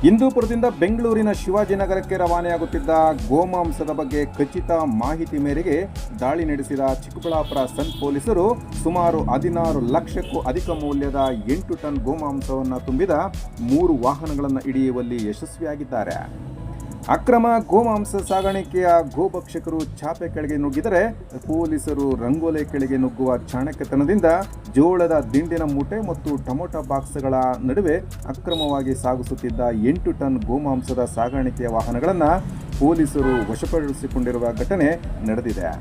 ಹಿಂದೂಪುರದಿಂದ ಬೆಂಗಳೂರಿನ ಶಿವಾಜಿನಗರಕ್ಕೆ ರವಾನೆಯಾಗುತ್ತಿದ್ದ ಗೋಮಾಂಸದ ಬಗ್ಗೆ ಖಚಿತ ಮಾಹಿತಿ ಮೇರೆಗೆ ದಾಳಿ ನಡೆಸಿದ ಚಿಕ್ಕಬಳ್ಳಾಪುರ ಸನ್ ಪೊಲೀಸರು ಸುಮಾರು 16 ಲಕ್ಷಕ್ಕೂ ಅಧಿಕ ಮೌಲ್ಯದ 8 ಟನ್ ಗೋಮಾಂಸವನ್ನು ತುಂಬಿದ 3 ವಾಹನಗಳನ್ನು ಹಿಡಿಯುವಲ್ಲಿ ಯಶಸ್ವಿಯಾಗಿದ್ದಾರೆ. ಅಕ್ರಮ ಗೋಮಾಂಸ ಸಾಗಾಣಿಕೆಯ ಗೋಭಕ್ಷಕರು ಚಾಪೆ ಕೆಳಗೆ ನುಗ್ಗಿದರೆ ಪೊಲೀಸರು ರಂಗೋಲೆ ಕೆಳಗೆ ನುಗ್ಗುವ ಚಾಣಕ್ಯತನದಿಂದ ಜೋಳದ ದಿಂಡಿನ ಮೂಟೆ ಮತ್ತು ಟೊಮೊಟೊ ಬಾಕ್ಸ್ಗಳ ನಡುವೆ ಅಕ್ರಮವಾಗಿ ಸಾಗಿಸುತ್ತಿದ್ದ 8 ಟನ್ ಗೋಮಾಂಸದ ಸಾಗಾಣಿಕೆಯ ವಾಹನಗಳನ್ನು ಪೊಲೀಸರು ವಶಪಡಿಸಿಕೊಂಡಿರುವ ಘಟನೆ ನಡೆದಿದೆ.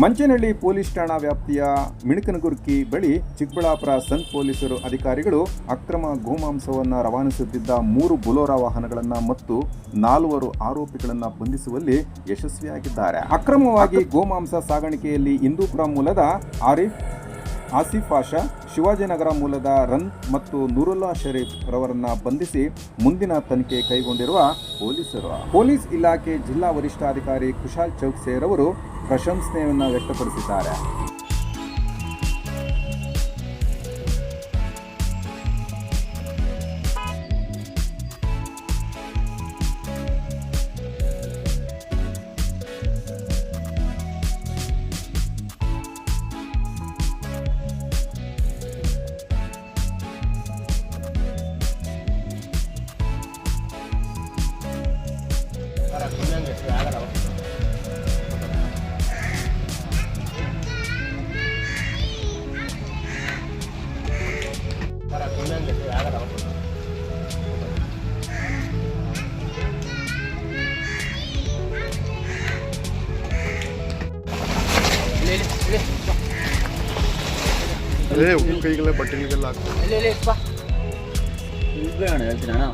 ಮಂಚನಹಳ್ಳಿ ಪೊಲೀಸ್ ಠಾಣಾ ವ್ಯಾಪ್ತಿಯ ಮಿಣಕನಗುರ್ಕಿ ಬಳಿ ಚಿಕ್ಕಬಳ್ಳಾಪುರ ಸನ್ ಪೊಲೀಸರು ಅಧಿಕಾರಿಗಳು ಅಕ್ರಮ ಗೋಮಾಂಸವನ್ನು ರವಾನಿಸುತ್ತಿದ್ದ 3 ಬೊಲೊರೋ ವಾಹನಗಳನ್ನು ಮತ್ತು 4 ಆರೋಪಿಗಳನ್ನು ಬಂಧಿಸುವಲ್ಲಿ ಯಶಸ್ವಿಯಾಗಿದ್ದಾರೆ. ಅಕ್ರಮವಾಗಿ ಗೋಮಾಂಸ ಸಾಗಾಣಿಕೆಯಲ್ಲಿ ಹಿಂದೂಪುರ ಮೂಲದ ಆಸಿಫ್ ಪಾಷಾ, ಶಿವಾಜಿನಗರ ಮೂಲದ ರನ್ ಮತ್ತು ನೂರುಲ್ಲಾ ಶರೀಫ್ ರವರನ್ನು ಬಂಧಿಸಿ ಮುಂದಿನ ತನಿಖೆ ಕೈಗೊಂಡಿರುವ ಪೊಲೀಸ್ ಇಲಾಖೆ ಜಿಲ್ಲಾ ವರಿಷ್ಠಾಧಿಕಾರಿ ಕುಶಾಲ್ ಚೌಕ್ಸೆರವರು ಪ್ರಶಂಸೆಯನ್ನು ವ್ಯಕ್ತಪಡಿಸಿದ್ದಾರೆ. ಕೈಗೆಲ್ಲ ಬಟ್ಟೆಗಳಿಗೆಲ್ಲ ಹೇಳ್ತೀನಿ ಅಣ್ಣ.